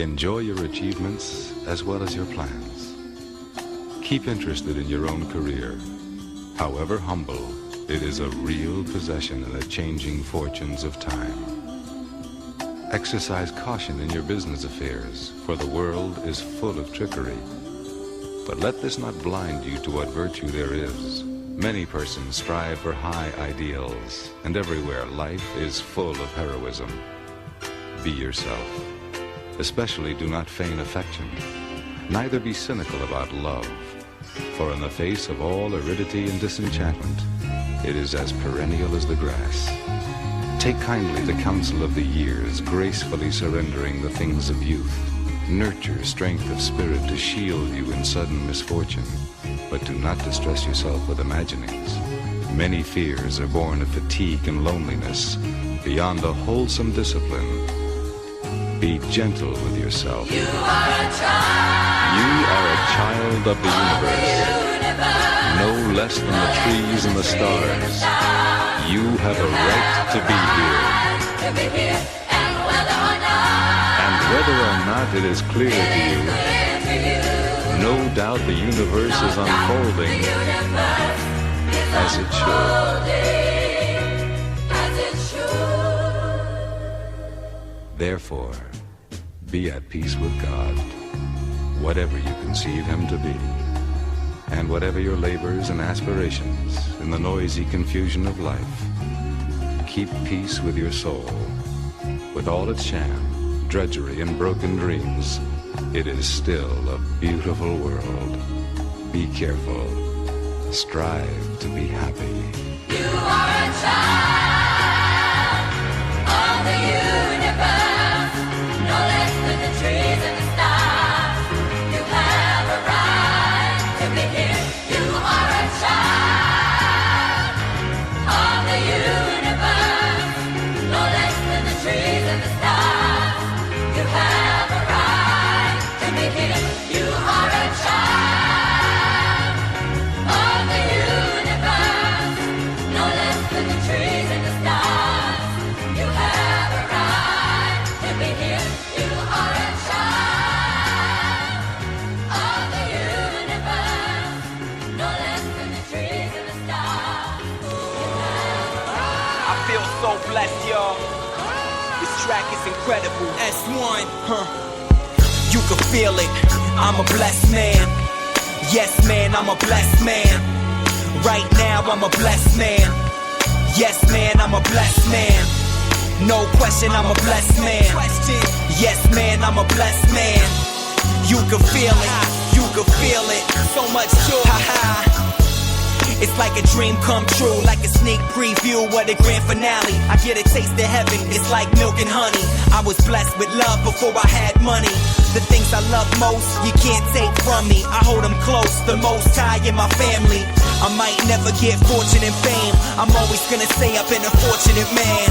Enjoy your achievements as well as your plans. Keep interested in your own career. However humble, it is a real possession in the changing fortunes of time. Exercise caution in your business affairs, for the world is full of trickery. But let this not blind you to what virtue there is. Many persons strive for high ideals, and everywhere life is full of heroism. Be yourself. Especially do not feign affection. Neither be cynical about love, for in the face of all aridity and disenchantment, it is as perennial as the grass. Take kindly the counsel of the years, gracefully surrendering the things of youth. Nurture strength of spirit to shield you in sudden misfortune, but do not distress yourself with imaginings. Many fears are born of fatigue and loneliness. Beyond a wholesome discipline, be gentle with yourself. You are a child. You are a child of the universe. No less than the trees and the stars. You have a right to be here. And whether or not it is clear to you, no doubt the universe is unfolding as it should. Therefore, be at peace with God, whatever you conceive Him to be, and whatever your labors and aspirations in the noisy confusion of life. Keep peace with your soul. With all its sham, drudgery, and broken dreams, it is still a beautiful world. Be careful. Strive to be happy. You are a child of the universe, no less than the trees and the stars. You have a right to be here. You are a child of the universe, no less than the trees and the stars. You have a right to be here. You are a child of the universe, no less than the trees and the stars. You have a right to be here. You are a child of the universe, no less than the trees and the stars. I feel so blessed, y'all. This track is incredible. S1, You can feel it. I'm a blessed man. Yes, man, I'm a blessed man. Right now, I'm a blessed man. Yes, man, I'm a blessed man. No question, I'm a blessed man. Yes, man, I'm a blessed man. You can feel it. You can feel it. So much joy. It's like a dream come true, like a sneak preview of the grand finale. I get a taste of heaven, it's like milk and honey. I was blessed with love before I had money. The things I love most, you can't take from me. I hold them close, the most high in my family. I might never get fortune and fame, I'm always gonna say I've been a fortunate man.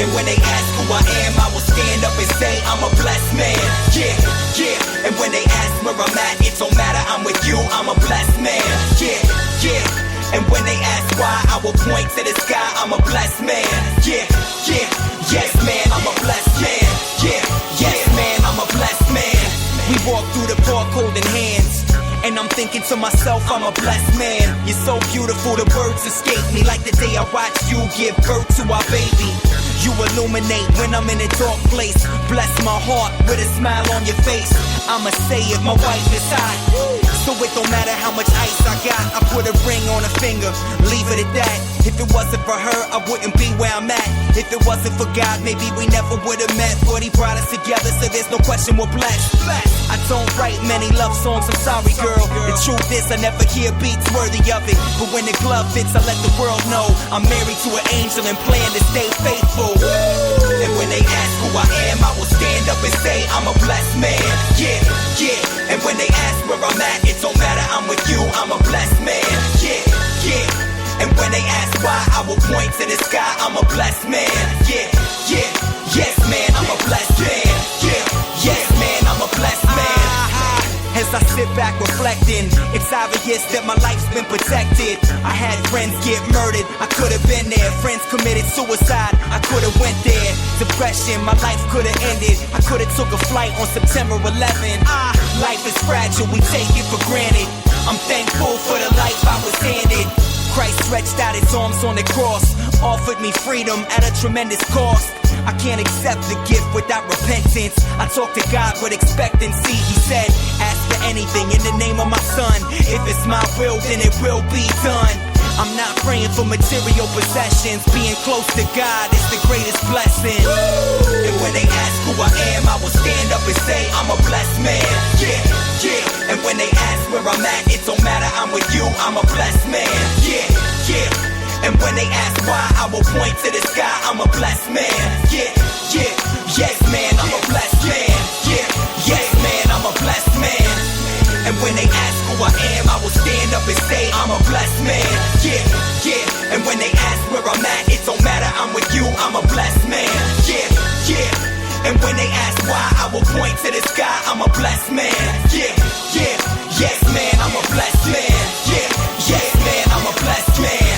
And when they ask who I am, I will stand up and say I'm a blessed man. Yeah, yeah. And when they ask where I'm at, it don't matter, I'm with you, I'm a blessed man. Yeah, yeah. And when they ask why, I will point to the sky, I'm a blessed man. Yeah, yeah. Yes, man, I'm a blessed man. Yeah, yes, man, I'm a blessed man. We walk through the park holding hands, and I'm thinking to myself, I'm a blessed man. You're so beautiful, the words escape me, like the day I watched you give birth to our baby. You illuminate when I'm in a dark place. Bless my heart with a smile on your face. I'ma say it, my wife is hot, so it don't matter how much ice I got. I put a ring on her finger, leave it at that. If it wasn't for her, I wouldn't be where I'm at. If it wasn't for God, maybe we never would've met. But He brought us together, so there's no question we're blessed. I don't write many love songs, I'm sorry girl. The truth is I never hear beats worthy of it. But when the glove fits, I let the world know I'm married to an angel and plan to stay faithful. And when they ask who I am, I will stand up and say I'm a blessed man. Yeah, yeah. And when they ask where I'm at, it don't matter, I'm with you, I'm a blessed man. Yeah, yeah. And when they ask why, I will point to the sky, I'm a blessed man. Yeah, yeah. Yes, man, I'm a blessed man. Yeah, yes, man, I'm a blessed man. As I sit back reflecting, it's obvious that my life's been protected. I had friends get murdered, I could've been there. Friends committed suicide, I could've went there. To depression, my life could've ended. I could've took a flight on September 11. Life is fragile, we take it for granted. I'm thankful for the life I was handed. Christ stretched out his arms on the cross, offered me freedom at a tremendous cost. I can't accept the gift without repentance. I talk to God with expectancy. He said, ask for anything in the name of my son. If it's my will, then it will be done. I'm not praying for material possessions. Being close to God is the greatest blessing. And when they ask who I am, I will stand up and say I'm a blessed man. Yeah, yeah. And when they ask where I'm at, it don't matter, I'm with you, I'm a blessed man. Yeah, yeah. And when they ask why, I will point to the sky, I'm a blessed man. Yeah, yeah. Yes, man, I'm a blessed man. Yeah, yes, man, I'm a blessed man. And when they ask who I am, I will stand up and say I'm a blessed man. Yeah, yeah. And when they ask where I'm at, it don't matter, I'm with you, I'm a blessed man. Yeah, yeah. And when they ask why, I will point to the sky, I'm a blessed man. Yeah, yeah. Yes, man, I'm a blessed man. Yeah, yes, man, I'm a blessed man.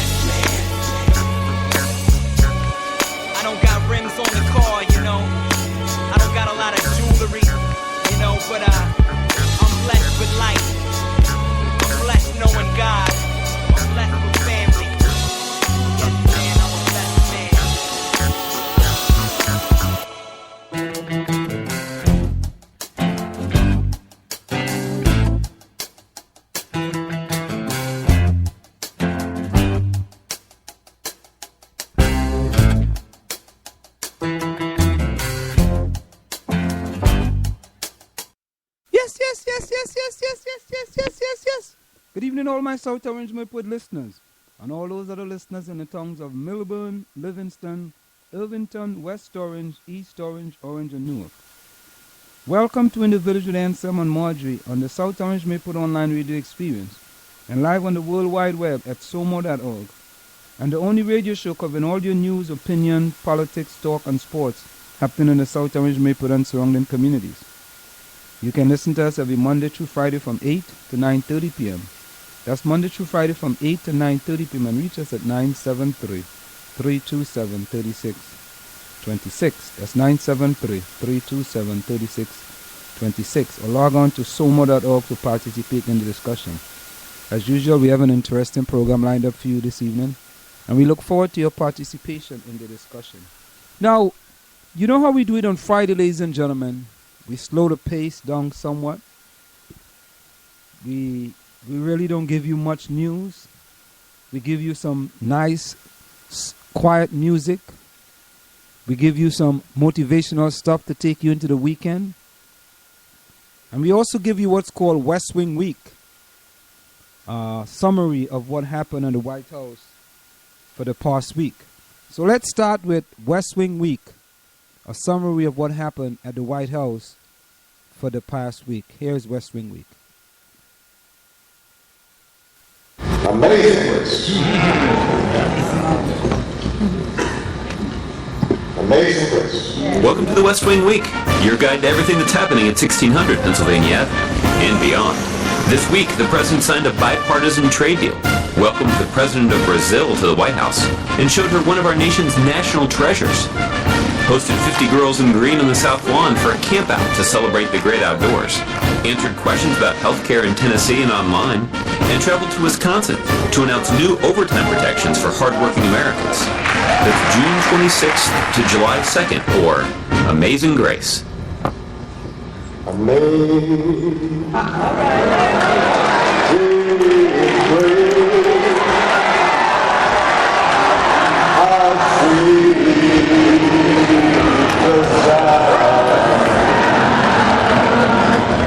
I don't got rims on the car, you know. I don't got a lot of jewelry, you know, but I'm blessed with life. I'm blessed knowing God. I'm blessed with family. Yes, man, I'm a blessed man. Yes. Good evening, all my South Orange Maplewood listeners, and all those other listeners in the towns of Millburn, Livingston, Irvington, West Orange, East Orange, Orange, and Newark. Welcome to In the Village with Anselm and Marjorie on the South Orange Maplewood Online Radio Experience, and live on the World Wide Web at somo.org, and the only radio show covering all your news, opinion, politics, talk, and sports happening in the South Orange Maplewood and surrounding communities. You can listen to us every Monday through Friday from 8 to 9:30 p.m. That's Monday through Friday from 8 to 9:30 p.m. and reach us at 973-327-3626. That's 973-327-3626. Or log on to somo.org to participate in the discussion. As usual, we have an interesting program lined up for you this evening, and we look forward to your participation in the discussion. Now, you know how we do it on Friday, ladies and gentlemen? We slow the pace down somewhat. We really don't give you much news. We give you some nice, quiet music. We give you some motivational stuff to take you into the weekend. And we also give you what's called West Wing Week. Summary of what happened in the White House for the past week. So let's start with West Wing Week. A summary of what happened at the White House for the past week. Here's West Wing Week. Amazing Grace. Amazing Grace. Welcome to the West Wing Week, your guide to everything that's happening at 1600 Pennsylvania Avenue and beyond. This week, the president signed a bipartisan trade deal, welcomed the president of Brazil to the White House, and showed her one of our nation's national treasures. Hosted 50 girls in green on the South Lawn for a campout to celebrate the great outdoors. Answered questions about healthcare in Tennessee and online. And traveled to Wisconsin to announce new overtime protections for hardworking Americans. That's June 26th to July 2nd, or Amazing Grace. Amazing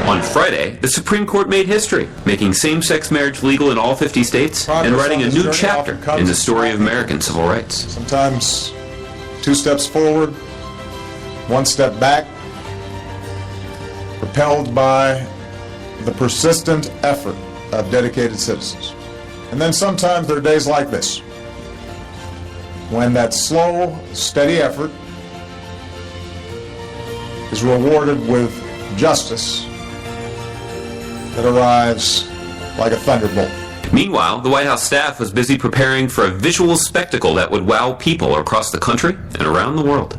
On Friday, the Supreme Court made history, making same-sex marriage legal in all 50 states and writing a new chapter in the story of American civil rights. Sometimes 2 steps forward, 1 step back, propelled by the persistent effort of dedicated citizens. And then sometimes there are days like this, when that slow, steady effort is rewarded with justice that arrives like a thunderbolt. Meanwhile, the White House staff was busy preparing for a visual spectacle that would wow people across the country and around the world.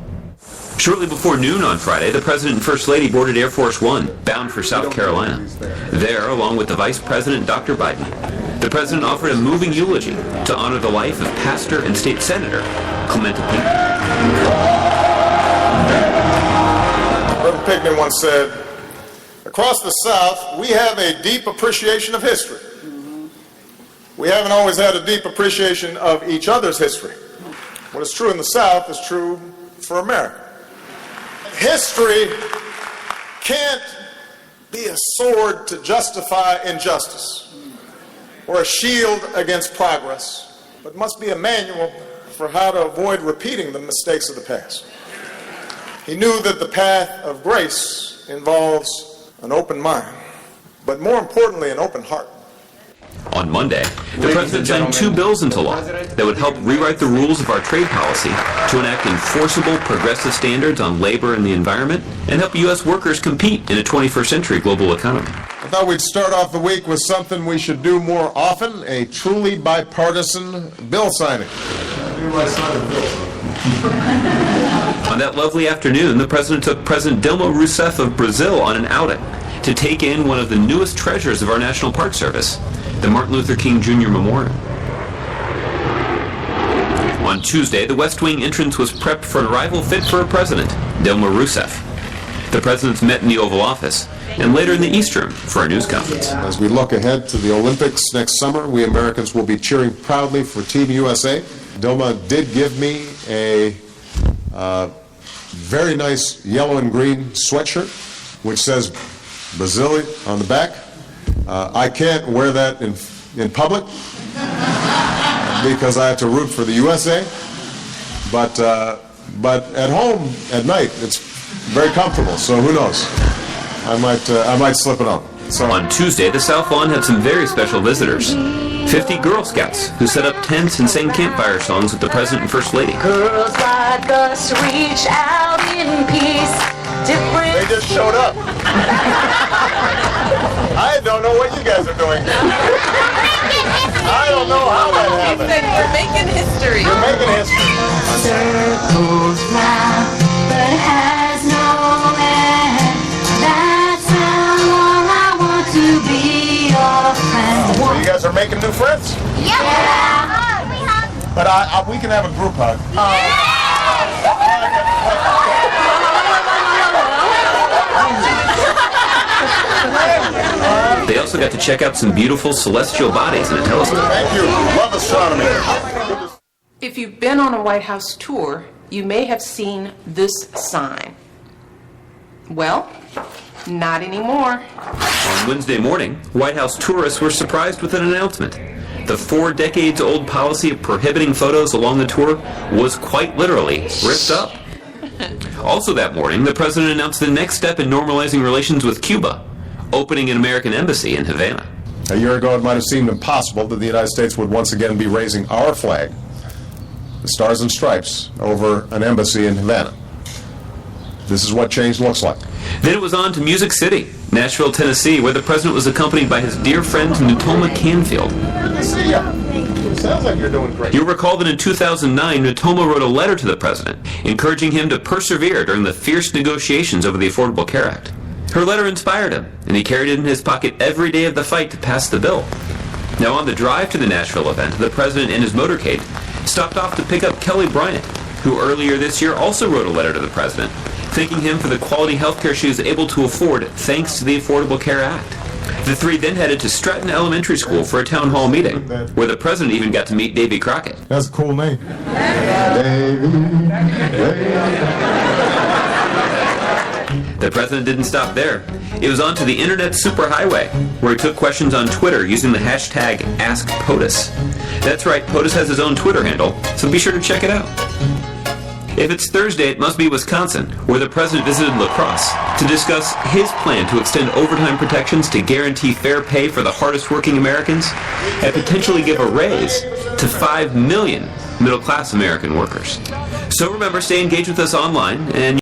Shortly before noon on Friday, the President and First Lady boarded Air Force One, bound for South Carolina. There, along with the Vice President, Dr. Biden, the President offered a moving eulogy to honor the life of pastor and state senator Clementa Pinckney. Reverend Pinckney once said, "Across the South, we have a deep appreciation of history. We haven't always had a deep appreciation of each other's history. What is true in the South is true for America. History can't be a sword to justify injustice or a shield against progress, but must be a manual for how to avoid repeating the mistakes of the past." He knew that the path of grace involves an open mind, but more importantly, an open heart. On Monday, the President signed 2 bills into law that would help rewrite the rules of our trade policy to enact enforceable progressive standards on labor and the environment and help U.S. workers compete in a 21st century global economy. I thought we'd start off the week with something we should do more often, a truly bipartisan bill signing. On that lovely afternoon, the President took President Dilma Rousseff of Brazil on an outing to take in one of the newest treasures of our National Park Service, the Martin Luther King Jr. Memorial. On Tuesday, the West Wing entrance was prepped for an arrival fit for a president, Dilma Rousseff. The presidents met in the Oval Office and later in the East Room for a news conference. As we look ahead to the Olympics next summer, we Americans will be cheering proudly for Team USA. Dilma did give me a very nice yellow and green sweatshirt, which says Brazil on the back. I can't wear that in public because I have to root for the USA, but at home at night it's very comfortable. So who knows? I might slip it on. So on Tuesday, the South Lawn had some very special visitors. 50 Girl Scouts who set up tents and sang campfire songs with the President and First Lady. Girls like us reach out in peace. Different. they just showed up. I don't know what you guys are doing here. I don't know how that happened. We're making history. You're making history. Circles round, but it has no end. That's how long I want to be your friend. So you guys are making new friends? Yeah. But we can have a group hug. They also got to check out some beautiful celestial bodies in a telescope. Thank you. Love astronomy. If you've been on a White House tour, you may have seen this sign. Well, not anymore. On Wednesday morning, White House tourists were surprised with an announcement. The 4 decades-old policy of prohibiting photos along the tour was quite literally ripped up. Also that morning, the president announced the next step in normalizing relations with Cuba, opening an American embassy in Havana. A year ago, it might have seemed impossible that the United States would once again be raising our flag, the Stars and Stripes, over an embassy in Havana. This is what change looks like. Then it was on to Music City, Nashville, Tennessee, where the president was accompanied by his dear friend Natoma Canfield. Good to see you. Sounds like you're doing great. You'll recall that in 2009, Natoma wrote a letter to the president, encouraging him to persevere during the fierce negotiations over the Affordable Care Act. Her letter inspired him, and he carried it in his pocket every day of the fight to pass the bill. Now, on the drive to the Nashville event, the president and his motorcade stopped off to pick up Kelly Bryant, who earlier this year also wrote a letter to the president, thanking him for the quality health care she was able to afford thanks to the Affordable Care Act. The three then headed to Stratton Elementary School for a town hall meeting, where the president even got to meet Davy Crockett. That's a cool name. The president didn't stop there. It was on to the internet superhighway, where he took questions on Twitter using the hashtag AskPOTUS. That's right, POTUS has his own Twitter handle, so be sure to check it out. If it's Thursday, it must be Wisconsin, where the president visited La Crosse to discuss his plan to extend overtime protections to guarantee fair pay for the hardest working Americans and potentially give a raise to 5 million middle-class American workers. So remember, stay engaged with us online and